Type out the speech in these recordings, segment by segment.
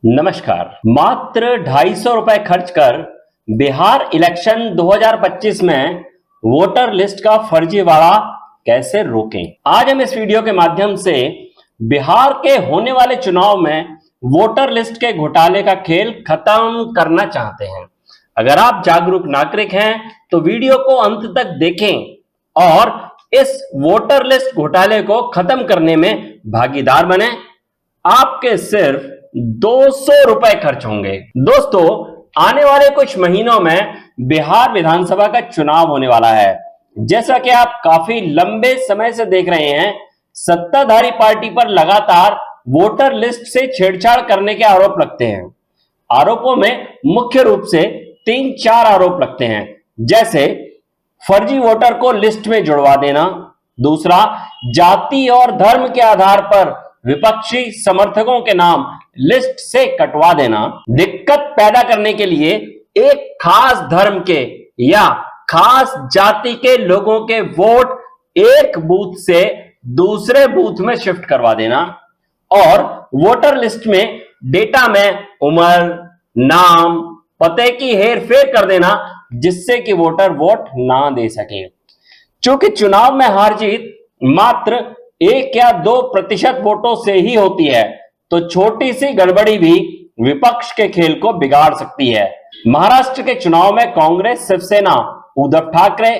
नमस्कार। मात्र 250 रुपए खर्च कर बिहार इलेक्शन 2025 में वोटर लिस्ट का फर्जीवाड़ा कैसे रोकें। आज हम इस वीडियो के माध्यम से बिहार के होने वाले चुनाव में वोटर लिस्ट के घोटाले का खेल खत्म करना चाहते हैं। अगर आप जागरूक नागरिक हैं तो वीडियो को अंत तक देखें और इस वोटर लिस्ट घोटाले को खत्म करने में भागीदार बने। आपके सिर्फ 200 रुपए खर्च होंगे। दोस्तों, आने वाले कुछ महीनों में बिहार विधानसभा का चुनाव होने वाला है। जैसा कि आप काफी लंबे समय से देख रहे हैं, सत्ताधारी पार्टी पर लगातार वोटर लिस्ट से छेड़छाड़ करने के आरोप लगते हैं। आरोपों में मुख्य रूप से 3-4 आरोप लगते हैं, जैसे फर्जी वोटर को लिस्ट में जुड़वा देना, दूसरा जाति और धर्म के आधार पर विपक्षी समर्थकों के नाम लिस्ट से कटवा देना, दिक्कत पैदा करने के लिए एक खास धर्म के या खास जाति के लोगों के वोट एक बूथ से दूसरे बूथ में शिफ्ट करवा देना और वोटर लिस्ट में डेटा में उम्र, नाम, पते की हेरफेर कर देना, जिससे कि वोटर वोट ना दे सके। चूंकि चुनाव में हार जीत मात्र 1 या 2% वोटों से ही होती है, तो छोटी सी गड़बड़ी भी विपक्ष के खेल को बिगाड़ सकती है। महाराष्ट्र के चुनाव में कांग्रेस, शिवसेना, उद्धव ठाकरे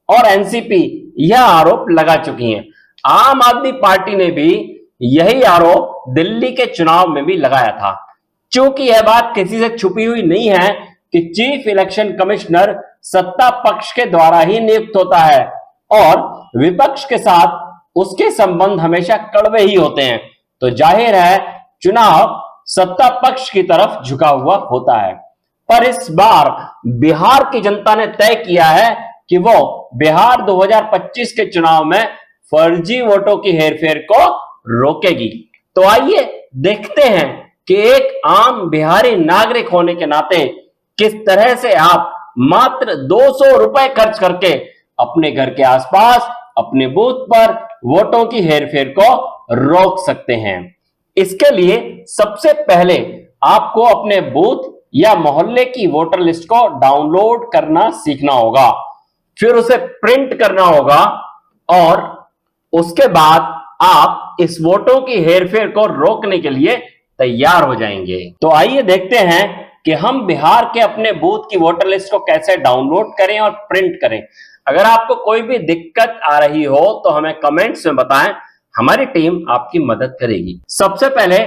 और एनसीपी यह आरोप लगा चुकी हैं। आम आदमी पार्टी ने भी यही आरोप दिल्ली के चुनाव में भी लगाया था। चूंकि यह बात किसी से छुपी हुई नहीं है कि चीफ इलेक्शन कमिश्नर सत्ता पक्ष के द्वारा ही नियुक्त होता है और विपक्ष के साथ उसके संबंध हमेशा कड़वे ही होते हैं, तो जाहिर है चुनाव सत्ता पक्ष की तरफ झुका हुआ होता है। पर इस बार बिहार की जनता ने तय किया है कि वो बिहार 2025 के चुनाव में फर्जी वोटों की हेरफेर को रोकेगी। तो आइए देखते हैं कि एक आम बिहारी नागरिक होने के नाते किस तरह से आप मात्र 200 रुपए खर्च करके अपने घर के आसपास, अपने बूथ पर वोटों की हेरफेर को रोक सकते हैं। इसके लिए सबसे पहले आपको अपने बूथ या मोहल्ले की वोटर लिस्ट को डाउनलोड करना सीखना होगा, फिर उसे प्रिंट करना होगा और उसके बाद आप इस वोटों की हेरफेर को रोकने के लिए तैयार हो जाएंगे। तो आइए देखते हैं कि हम बिहार के अपने बूथ की वोटर लिस्ट को कैसे डाउनलोड करें और प्रिंट करें। अगर आपको कोई भी दिक्कत आ रही हो तो हमें कमेंट्स में बताएं, हमारी टीम आपकी मदद करेगी। सबसे पहले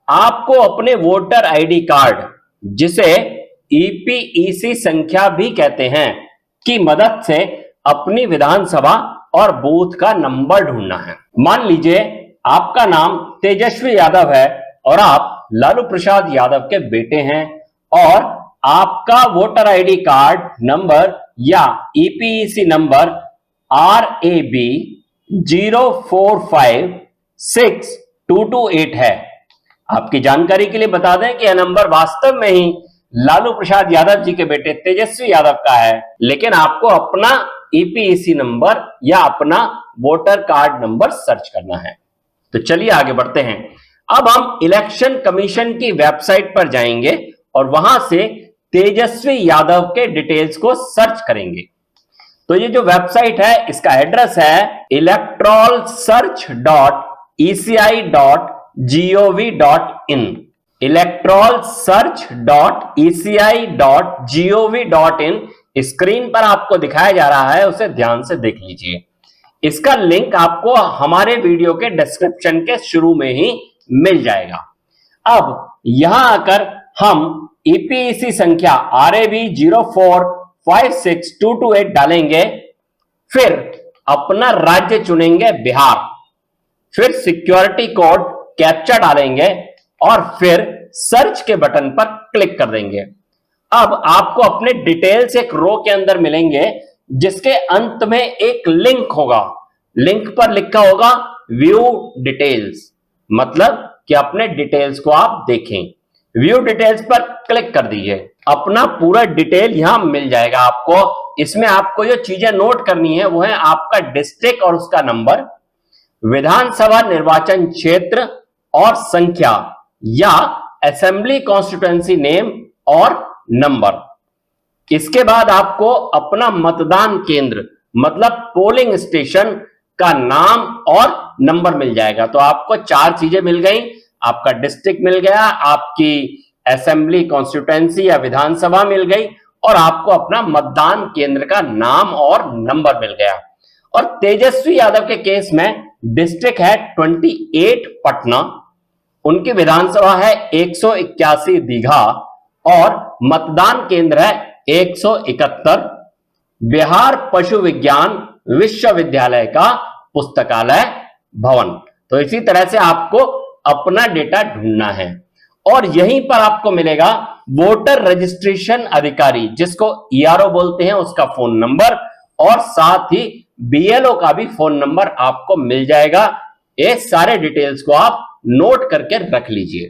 आपको अपने वोटर आईडी कार्ड, जिसे ईपीईसी संख्या भी कहते हैं, की मदद से अपनी विधानसभा और बूथ का नंबर ढूंढना है। मान लीजिए आपका नाम तेजस्वी यादव है और आप लालू प्रसाद यादव के बेटे हैं और आपका वोटर आईडी कार्ड नंबर या ईपीईसी नंबर RAB 04562228 है। आपकी जानकारी के लिए बता दें कि यह नंबर वास्तव में ही लालू प्रसाद यादव जी के बेटे तेजस्वी यादव का है, लेकिन आपको अपना ईपीईसी नंबर या अपना वोटर कार्ड नंबर सर्च करना है। तो चलिए आगे बढ़ते हैं। अब हम इलेक्शन कमीशन की वेबसाइट पर जाएंगे और वहां से तेजस्वी यादव के डिटेल्स को सर्च करेंगे। तो ये जो वेबसाइट है, इसका एड्रेस है electoralsearch.eci.gov.in electoralsearch.eci.gov.in स्क्रीन पर आपको दिखाया जा रहा है, उसे ध्यान से देख लीजिए। इसका लिंक आपको हमारे वीडियो के डिस्क्रिप्शन के शुरू में ही मिल जाएगा। अब यहां आकर हम ईपीईसी संख्या RAB 04562228 डालेंगे, फिर अपना राज्य चुनेंगे बिहार, फिर सिक्योरिटी कोड कैप्चा डालेंगे और फिर सर्च के बटन पर क्लिक कर देंगे। अब आपको अपने डिटेल्स एक रो के अंदर मिलेंगे, जिसके अंत में एक लिंक होगा। लिंक पर लिखा होगा व्यू डिटेल्स, मतलब कि अपने डिटेल्स को आप देखें। व्यू डिटेल्स पर क्लिक कर दीजिए, अपना पूरा डिटेल यहां मिल जाएगा आपको। इसमें आपको जो चीजें नोट करनी है वो है आपका डिस्ट्रिक्ट और उसका नंबर, विधानसभा निर्वाचन क्षेत्र और संख्या या असेंबली कॉन्स्टिट्यूएंसी नेम और नंबर। इसके बाद आपको अपना मतदान केंद्र मतलब पोलिंग स्टेशन का नाम और नंबर मिल जाएगा। तो आपको 4 चीजें मिल गई, आपका डिस्ट्रिक्ट मिल गया, आपकी असेंबली कॉन्स्टिट्यूएंसी या विधानसभा मिल गई, और आपको अपना मतदान केंद्र का नाम और नंबर मिल गया। और तेजस्वी यादव के केस में डिस्ट्रिक्ट है 28 पटना, उनकी विधानसभा है 181 दीघा, और मतदान केंद्र है 171 बिहार पशु विज्ञान विश्वविद्यालय का पुस्तकालय भवन। तो इसी तरह से आपको अपना डेटा ढूंढना है, और यहीं पर आपको मिलेगा वोटर रजिस्ट्रेशन अधिकारी जिसको ईआरओ बोलते हैं, उसका फोन नंबर, और साथ ही बीएलओ का भी फोन नंबर आपको मिल जाएगा। ये सारे डिटेल्स को आप नोट करके रख लीजिए।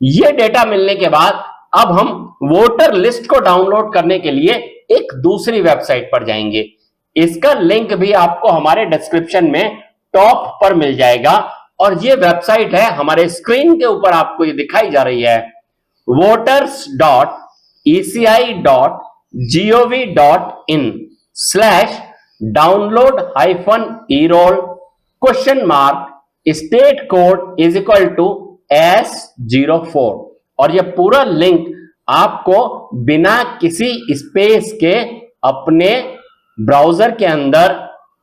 ये डेटा मिलने के बाद अब हम वोटर लिस्ट को डाउनलोड करने के लिए एक दूसरी वेबसाइट पर जाएंगे। इसका लिंक भी आपको हमारे डिस्क्रिप्शन में टॉप पर मिल जाएगा, और ये वेबसाइट है हमारे स्क्रीन के ऊपर आपको ये दिखाई जा रही है, voters.eci.gov.in/download-enroll?state code S04। और ये पूरा लिंक आपको बिना किसी स्पेस के अपने ब्राउजर के अंदर,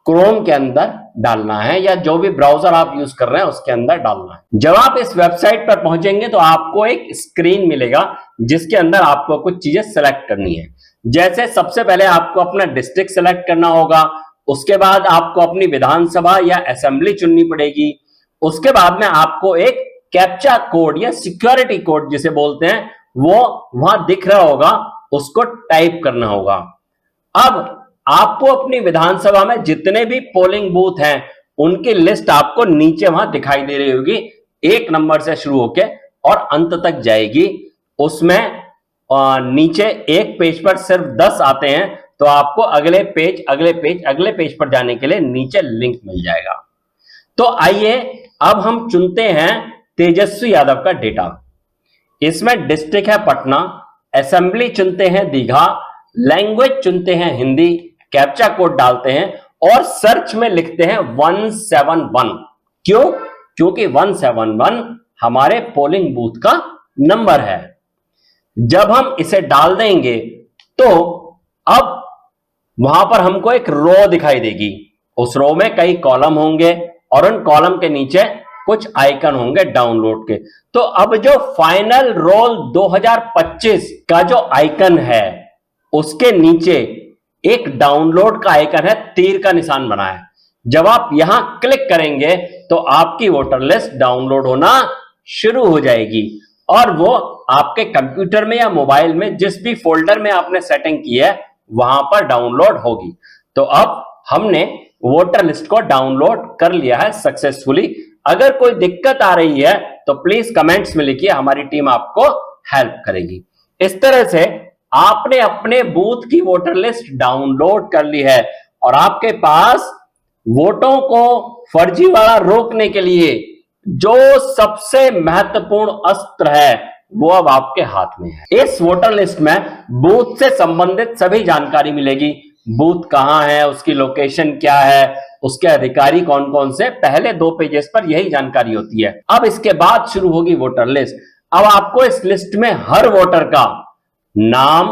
क्रोम के अंदर डालना है, या जो भी ब्राउजर आप यूज कर रहे हैं उसके अंदर डालना है। जब आप इस वेबसाइट पर पहुंचेंगे तो आपको एक स्क्रीन मिलेगा जिसके अंदर आपको कुछ चीजें सेलेक्ट करनी है। जैसे सबसे पहले आपको अपना डिस्ट्रिक्ट सेलेक्ट करना होगा, उसके बाद आपको अपनी विधानसभा या असेंबली चुननी पड़ेगी, उसके बाद में आपको एक कैप्चा कोड या सिक्योरिटी कोड जिसे बोलते हैं वो वहां दिख रहा होगा, उसको टाइप करना होगा। अब आपको अपनी विधानसभा में जितने भी पोलिंग बूथ हैं उनकी लिस्ट आपको नीचे वहां दिखाई दे रही होगी, 1 नंबर से शुरू होके और अंत तक जाएगी। उसमें नीचे एक पेज पर सिर्फ 10 आते हैं, तो आपको अगले पेज पर जाने के लिए नीचे लिंक मिल जाएगा। तो आइए अब हम चुनते हैं तेजस्वी यादव का डेटा। इसमें डिस्ट्रिक्ट है पटना, असेंबली चुनते हैं दीघा, लैंग्वेज चुनते हैं हिंदी, कैप्चा कोड डालते हैं और सर्च में लिखते हैं 171। क्यों? क्योंकि 171 हमारे पोलिंग बूथ का नंबर है। जब हम इसे डाल देंगे तो अब वहां पर हमको एक रो दिखाई देगी, उस रो में कई कॉलम होंगे और उन कॉलम के नीचे कुछ आइकन होंगे डाउनलोड के। तो अब जो फाइनल रोल 2025 का जो आइकन है उसके नीचे एक डाउनलोड का आइकन है, तीर का निशान बना है। जब आप यहां क्लिक करेंगे तो आपकी वोटर लिस्ट डाउनलोड होना शुरू हो जाएगी और वो आपके कंप्यूटर में या मोबाइल में जिस भी फोल्डर में आपने सेटिंग की है वहां पर डाउनलोड होगी। तो अब हमने वोटर लिस्ट को डाउनलोड कर लिया है सक्सेसफुली। अगर कोई दिक्कत आ रही है तो प्लीज कमेंट्स में लिखिए, हमारी टीम आपको हेल्प करेगी। इस तरह से आपने अपने बूथ की वोटर लिस्ट डाउनलोड कर ली है और आपके पास वोटों को फर्जीवाड़ा रोकने के लिए जो सबसे महत्वपूर्ण अस्त्र है वो अब आपके हाथ में है। इस वोटर लिस्ट में बूथ से संबंधित सभी जानकारी मिलेगी, बूथ कहां है, उसकी लोकेशन क्या है, उसके अधिकारी कौन कौन से, पहले 2 पेजेस पर यही जानकारी होती है। अब इसके बाद शुरू होगी वोटर लिस्ट। अब आपको इस लिस्ट में हर वोटर का नाम,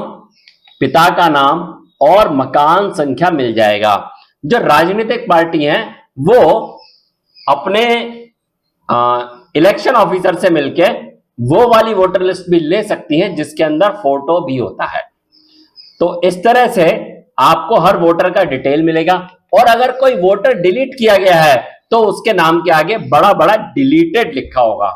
पिता का नाम और मकान संख्या मिल जाएगा। जो राजनीतिक पार्टी हैं वो अपने इलेक्शन ऑफिसर से मिलके वो वाली वोटर लिस्ट भी ले सकती हैं जिसके अंदर फोटो भी होता है। तो इस तरह से आपको हर वोटर का डिटेल मिलेगा और अगर कोई वोटर डिलीट किया गया है तो उसके नाम के आगे बड़ा बड़ा डिलीटेड लिखा होगा।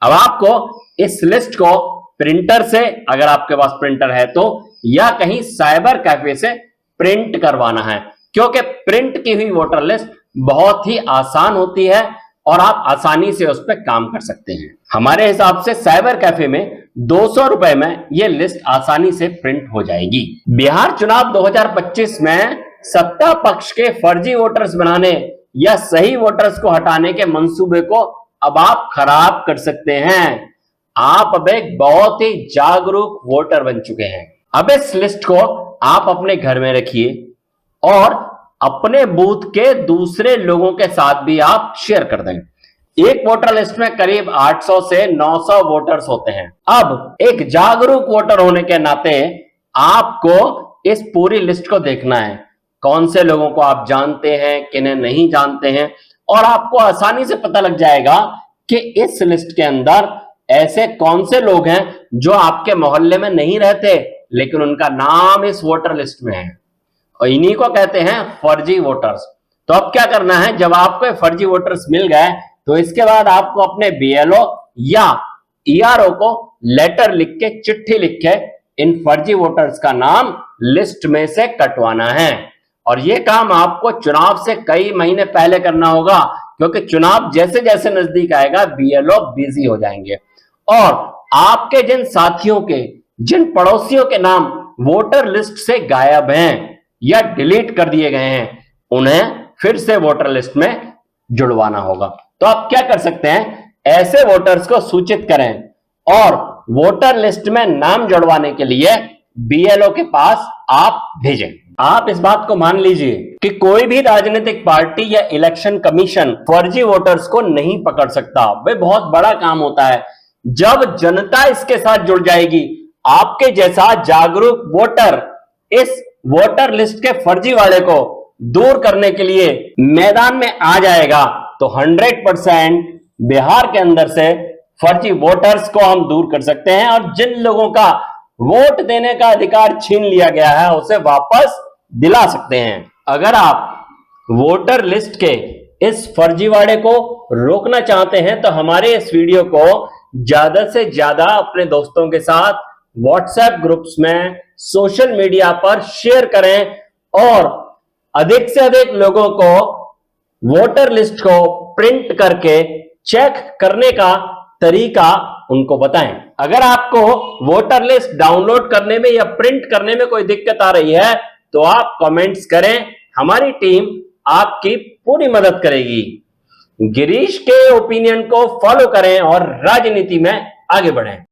अब आपको इस लिस्ट को प्रिंटर से, अगर आपके पास प्रिंटर है तो, या कहीं साइबर कैफे से प्रिंट करवाना है, क्योंकि प्रिंट की हुई वोटर लिस्ट बहुत ही आसान होती है और आप आसानी से उस पर काम कर सकते हैं। हमारे हिसाब से साइबर कैफे में 200 रुपए में यह लिस्ट आसानी से प्रिंट हो जाएगी। बिहार चुनाव 2025 में सत्ता पक्ष के फर्जी वोटर्स बनाने या सही वोटर्स को हटाने के मंसूबे को अब आप खराब कर सकते हैं। आप अब एक बहुत ही जागरूक वोटर बन चुके हैं। अब इस लिस्ट को आप अपने घर में रखिए और अपने बूथ के दूसरे लोगों के साथ भी आप शेयर कर दें। एक वोटर लिस्ट में करीब 800 से 900 वोटर्स होते हैं। अब एक जागरूक वोटर होने के नाते आपको इस पूरी लिस्ट को देखना है, कौन से लोगों को आप जानते हैं, किन्हें नहीं जानते हैं, और आपको आसानी से पता लग जाएगा कि इस लिस्ट के अंदर ऐसे कौन से लोग हैं जो आपके मोहल्ले में नहीं रहते लेकिन उनका नाम इस वोटर लिस्ट में है, और इन्हीं को कहते हैं फर्जी वोटर्स। तो अब क्या करना है, जब आपको फर्जी वोटर्स मिल गए तो इसके बाद आपको अपने बीएलओ या ईआरओ को लेटर लिख के, चिट्ठी लिख के इन फर्जी वोटर्स का नाम लिस्ट में से कटवाना है। और यह काम आपको चुनाव से कई महीने पहले करना होगा, क्योंकि चुनाव जैसे जैसे नजदीक आएगा बीएलओ बिजी हो जाएंगे और आपके जिन साथियों के, जिन पड़ोसियों के नाम वोटर लिस्ट से गायब हैं या डिलीट कर दिए गए हैं, उन्हें फिर से वोटर लिस्ट में जुड़वाना होगा। तो आप क्या कर सकते हैं, ऐसे वोटर्स को सूचित करें और वोटर लिस्ट में नाम जुड़वाने के लिए बीएलओ के पास आप भेजें। आप इस बात को मान लीजिए कि कोई भी राजनीतिक पार्टी या इलेक्शन कमीशन फर्जी वोटर्स को नहीं पकड़ सकता। वे बहुत बड़ा काम होता है। जब जनता इसके साथ जुड़ जाएगी, आपके जैसा जागरूक वोटर इस वोटर लिस्ट के फर्जी वाले को दूर करने के लिए मैदान में आ जाएगा, तो 100% बिहार के अंदर से फर्जी वोटर्स को हम दूर कर सकते हैं और जिन लोगों का वोट देने का अधिकार छीन लिया गया है उसे वापस दिला सकते हैं। अगर आप वोटर लिस्ट के इस फर्जीवाड़े को रोकना चाहते हैं तो हमारे इस वीडियो को ज्यादा से ज्यादा अपने दोस्तों के साथ व्हाट्सएप ग्रुप्स में, सोशल मीडिया पर शेयर करें और अधिक से अधिक लोगों को वोटर लिस्ट को प्रिंट करके चेक करने का तरीका उनको बताएं। अगर आपको वोटर लिस्ट डाउनलोड करने में या प्रिंट करने में कोई दिक्कत आ रही है तो आप कमेंट्स करें, हमारी टीम आपकी पूरी मदद करेगी। गिरीश के ओपिनियन को फॉलो करें और राजनीति में आगे बढ़ें।